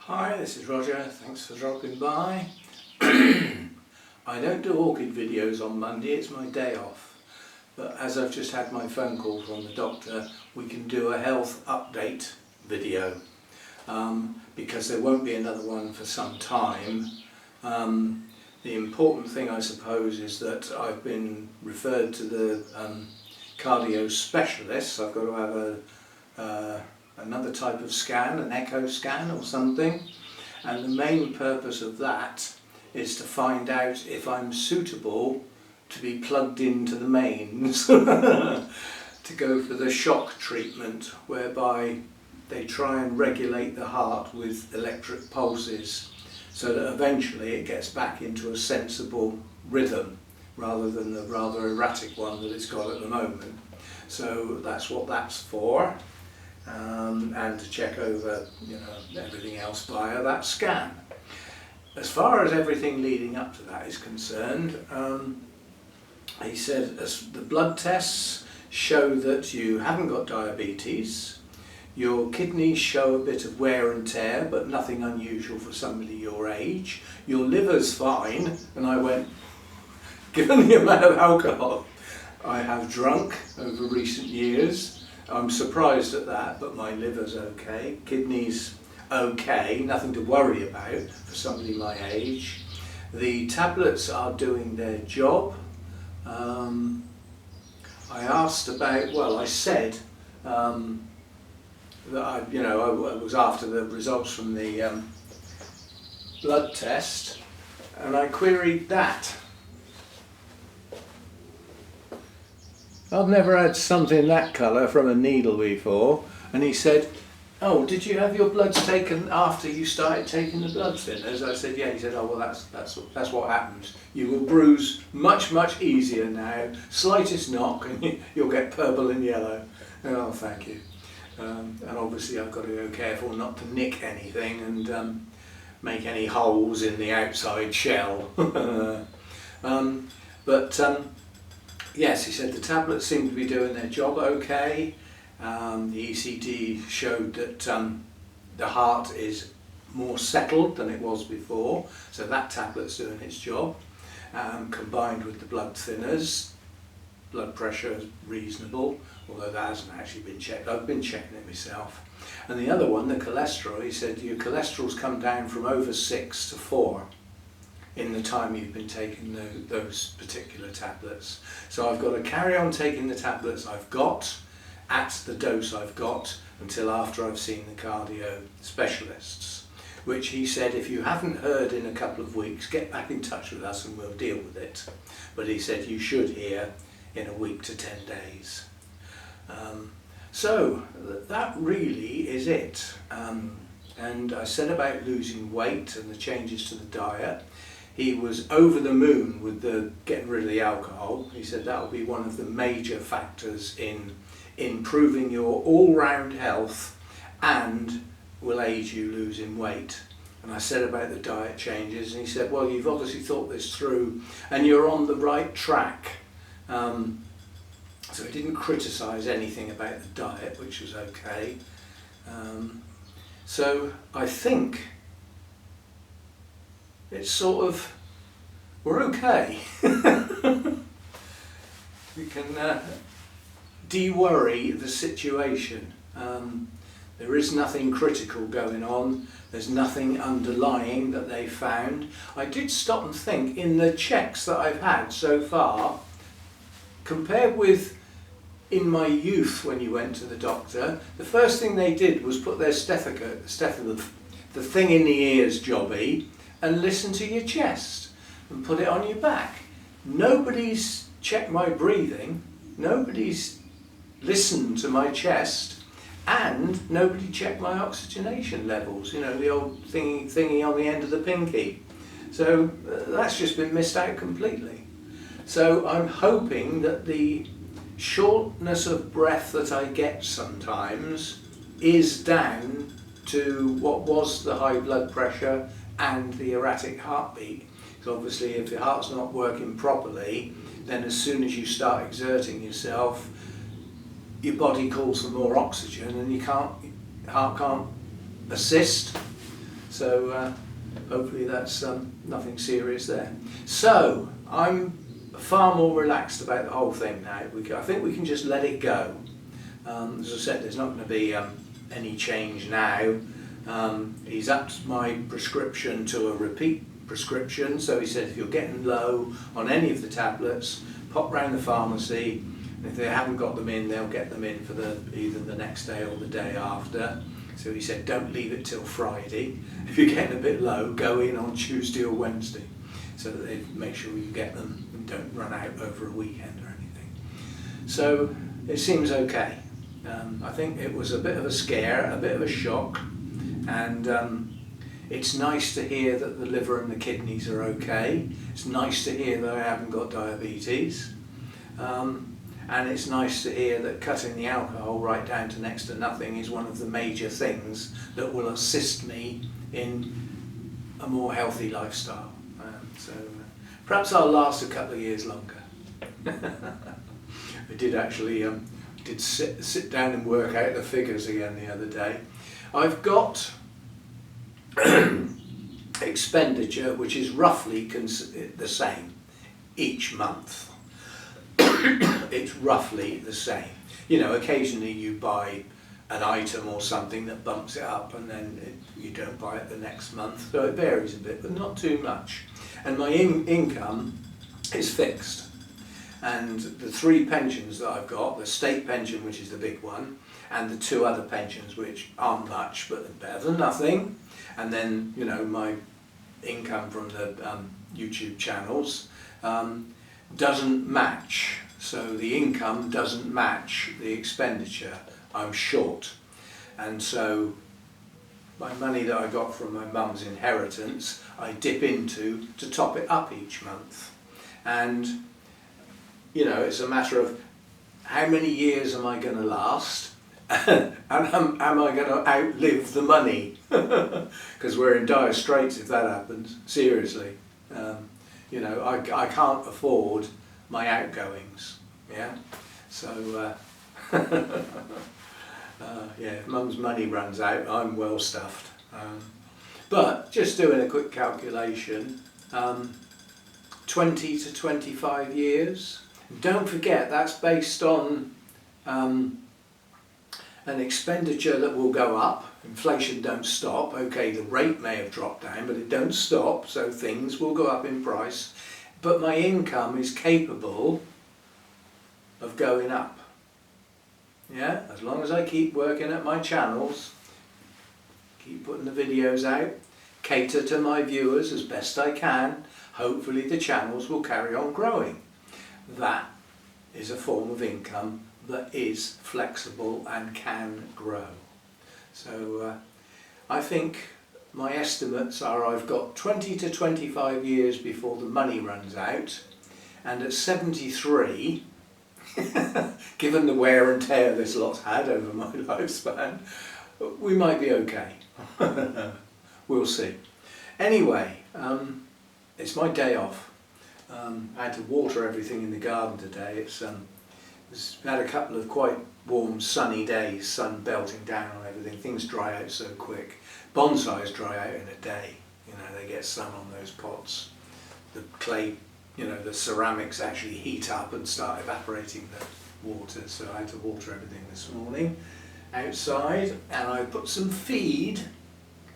Hi, this is Roger, thanks for dropping by. I don't do orchid videos on Monday, it's my day off. But as I've just had my phone call from the doctor, we can do a health update video. Because there won't be another one for some time. The important thing, I suppose, is that I've been referred to the cardio specialist. I've got to have another type of scan, an echo scan or something, and the main purpose of that is to find out if I'm suitable to be plugged into the mains to go for the shock treatment, whereby they try and regulate the heart with electric pulses so that eventually it gets back into a sensible rhythm rather than the rather erratic one that it's got at the moment. So that's what that's for. And to check over, everything else via that scan. As far as everything leading up to that is concerned, he said the blood tests show that you haven't got diabetes, your kidneys show a bit of wear and tear, but nothing unusual for somebody your age, your liver's fine, and I went, given the amount of alcohol I have drunk over recent years, I'm surprised at that, but my liver's okay, kidneys okay, nothing to worry about for somebody my age. The tablets are doing their job. I asked about, I said that I was after the results from the blood test, and I queried that. I've never had something that colour from a needle before. And he said, oh, did you have your bloods taken after you started taking the blood thinners? I said, yeah. He said, oh, well, that's what happens. You will bruise much easier now. Slightest knock and you'll get purple and yellow. Oh, thank you. And obviously I've got to go careful not to nick anything and make any holes in the outside shell. Yes, he said the tablets seem to be doing their job okay. The ECG showed that the heart is more settled than it was before, so that tablet's doing its job. Combined with the blood thinners, blood pressure is reasonable, although that hasn't actually been checked. I've been checking it myself. And the other one, the cholesterol, he said your cholesterol's come down from over 6 to 4. In the time you've been taking those particular tablets. So I've got to carry on taking the tablets I've got at the dose I've got until after I've seen the cardio specialists, which he said if you haven't heard in a couple of weeks, get back in touch with us and we'll deal with it. But he said you should hear in a week to 10 days. So that really is it. And I said about losing weight and the changes to the diet. He was over the moon with the getting rid of the alcohol. He said that will be one of the major factors in improving your all-round health and will aid you losing weight. And I said about the diet changes, and he said, well, you've obviously thought this through and you're on the right track. So he didn't criticise anything about the diet, which was okay. So I think it's sort of, we're okay. We can de-worry the situation. There is nothing critical going on. There's nothing underlying that they found. I did stop and think, in the checks that I've had so far, compared with in my youth when you went to the doctor, the first thing they did was put their stethoscope, the thing in the ears jobby, and listen to your chest and put it on your back. Nobody's checked my breathing, nobody's listened to my chest, and nobody checked my oxygenation levels, the old thingy on the end of the pinky. So that's just been missed out completely. So I'm hoping that the shortness of breath that I get sometimes is down to what was the high blood pressure and the erratic heartbeat. Because obviously if your heart's not working properly, then as soon as you start exerting yourself, your body calls for more oxygen and your heart can't assist. So hopefully that's nothing serious there. So I'm far more relaxed about the whole thing now. I think we can just let it go. As I said, there's not going to be any change now. He's upped my prescription to a repeat prescription, so he said if you're getting low on any of the tablets, pop round the pharmacy, and if they haven't got them in, they'll get them in for either the next day or the day after. So he said don't leave it till Friday. If you're getting a bit low, go in on Tuesday or Wednesday, so that they make sure you get them and don't run out over a weekend or anything. So it seems okay. I think it was a bit of a scare, a bit of a shock, and it's nice to hear that the liver and the kidneys are okay. It's nice to hear that I haven't got diabetes. And it's nice to hear that cutting the alcohol right down to next to nothing is one of the major things that will assist me in a more healthy lifestyle. So perhaps I'll last a couple of years longer. I did actually sit down and work out the figures again the other day. I've got expenditure which is roughly the same each month. It's roughly the same. You know, occasionally you buy an item or something that bumps it up, and then you don't buy it the next month. So it varies a bit, but not too much. And my income is fixed. And the three pensions that I've got, the state pension, which is the big one, and the two other pensions, which aren't much, but better than nothing. And then, you know, my income from the YouTube channels doesn't match. So the income doesn't match the expenditure. I'm short. And so my money that I got from my mum's inheritance, I dip into to top it up each month. And, you know, it's a matter of how many years am I going to last? And am I going to outlive the money? Because we're in dire straits if that happens, seriously. You know, I can't afford my outgoings, yeah? So, yeah, if mum's money runs out, I'm well stuffed. But just doing a quick calculation, 20 to 25 years. Don't forget, that's based on an expenditure that will go up. Inflation don't stop. Okay, the rate may have dropped down, but it don't stop, so things will go up in price. But my income is capable of going up. Yeah, as long as I keep working at my channels, keep putting the videos out, cater to my viewers as best I can, hopefully the channels will carry on growing. That is a form of income that is flexible and can grow. So I think my estimates are I've got 20 to 25 years before the money runs out, and at 73, given the wear and tear this lot's had over my lifespan, we might be okay. We'll see. Anyway, it's my day off. I had to water everything in the garden today. It's had a couple of quite warm sunny days, sun belting down on everything. Things dry out so quick. Bonsais dry out in a day. You know, they get sun on those pots. The clay, you know, the ceramics actually heat up and start evaporating the water. So I had to water everything this morning outside, and I put some feed.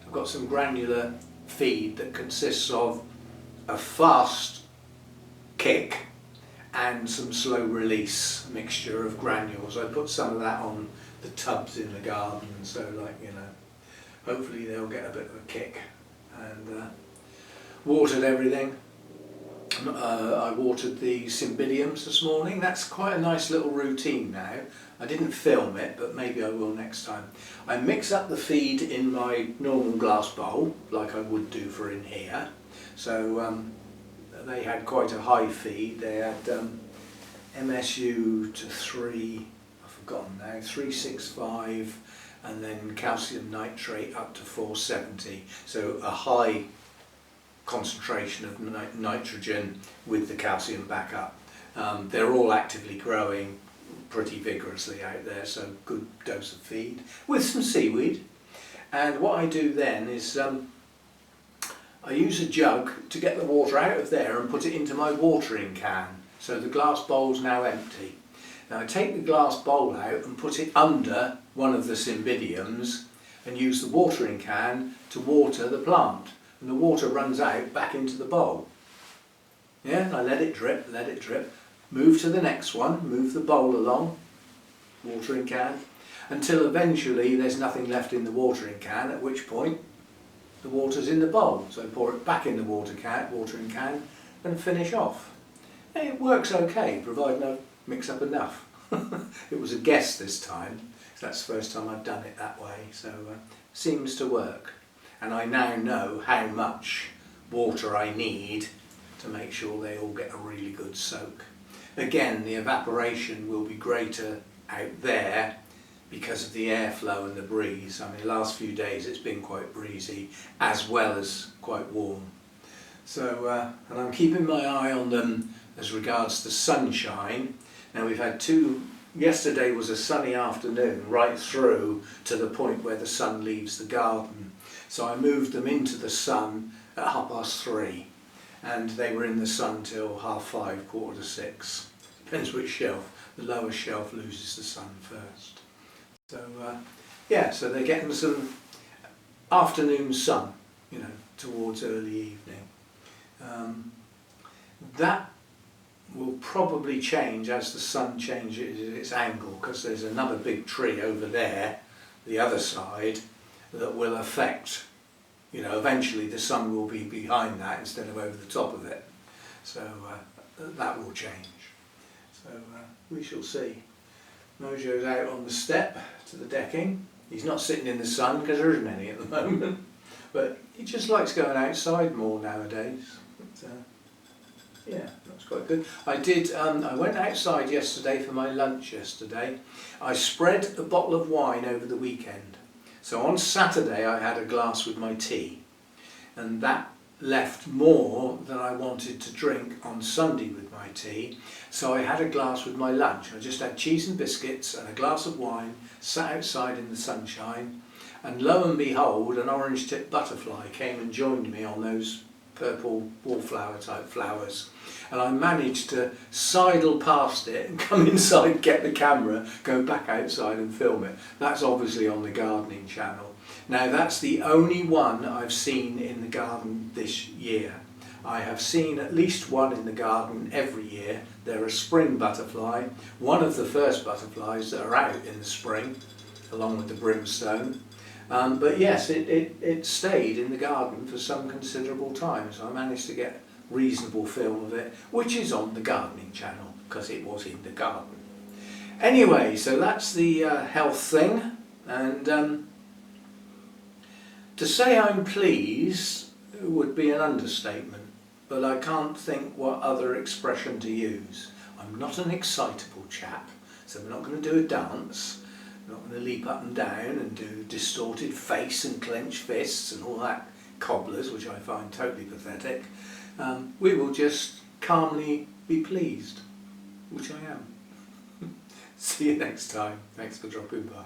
I've got some granular feed that consists of a fast kick and some slow release mixture of granules. I put some of that on the tubs in the garden, so like, you know, hopefully they'll get a bit of a kick. And watered everything. I watered the cymbidiums this morning. That's quite a nice little routine now. I didn't film it, but maybe I will next time. I mix up the feed in my normal glass bowl, like I would do for in here. So they had quite a high feed. They had MSU to 3, I've forgotten now, 365, and then calcium nitrate up to 470. So a high concentration of nitrogen with the calcium back up. They're all actively growing pretty vigorously out there, so good dose of feed with some seaweed. And what I do then is I use a jug to get the water out of there and put it into my watering can. So the glass bowl's now empty. Now I take the glass bowl out and put it under one of the cymbidiums and use the watering can to water the plant. And the water runs out back into the bowl. Yeah, and I let it drip, move to the next one, move the bowl along, watering can, until eventually there's nothing left in the watering can, at which point the water's in the bowl. So I pour it back in the watering can and finish off. And it works okay, provided I mix up enough. It was a guess this time, so that's the first time I've done it that way, so seems to work. And I now know how much water I need to make sure they all get a really good soak. Again, the evaporation will be greater out there because of the airflow and the breeze. I mean, the last few days it's been quite breezy as well as quite warm. So, and I'm keeping my eye on them as regards the sunshine. Now we've had yesterday was a sunny afternoon right through to the point where the sun leaves the garden. So I moved them into the sun at 3:30 and they were in the sun till 5:30, 5:45. Depends which shelf. The lower shelf loses the sun first. So yeah, so they're getting some afternoon sun, you know, towards early evening. That will probably change as the sun changes its angle, because there's another big tree over there, the other side, that will affect, you know, eventually the sun will be behind that instead of over the top of it. So that will change. So we shall see. Mojo's out on the step to the decking. He's not sitting in the sun because there isn't any at the moment, but he just likes going outside more nowadays. But, yeah, that's quite good. I went outside yesterday for my lunch yesterday. I spread a bottle of wine over the weekend. So on Saturday I had a glass with my tea, and that left more than I wanted to drink on Sunday with my tea. So I had a glass with my lunch. I just had cheese and biscuits and a glass of wine, sat outside in the sunshine, and lo and behold, an orange-tipped butterfly came and joined me on those purple wallflower type flowers, and I managed to sidle past it and come inside, get the camera, go back outside and film it. That's obviously on the Gardening Channel. Now that's the only one I've seen in the garden this year. I have seen at least one in the garden every year. They're a spring butterfly, one of the first butterflies that are out in the spring, along with the brimstone. But yes, it stayed in the garden for some considerable time, so I managed to get reasonable film of it, which is on the Gardening Channel, because it was in the garden. Anyway, so that's the health thing, and to say I'm pleased would be an understatement, but I can't think what other expression to use. I'm not an excitable chap, so I'm not going to do a dance. I'm not going to leap up and down and do distorted face and clenched fists and all that cobblers, which I find totally pathetic. We will just calmly be pleased, which I am. See you next time. Thanks for dropping by.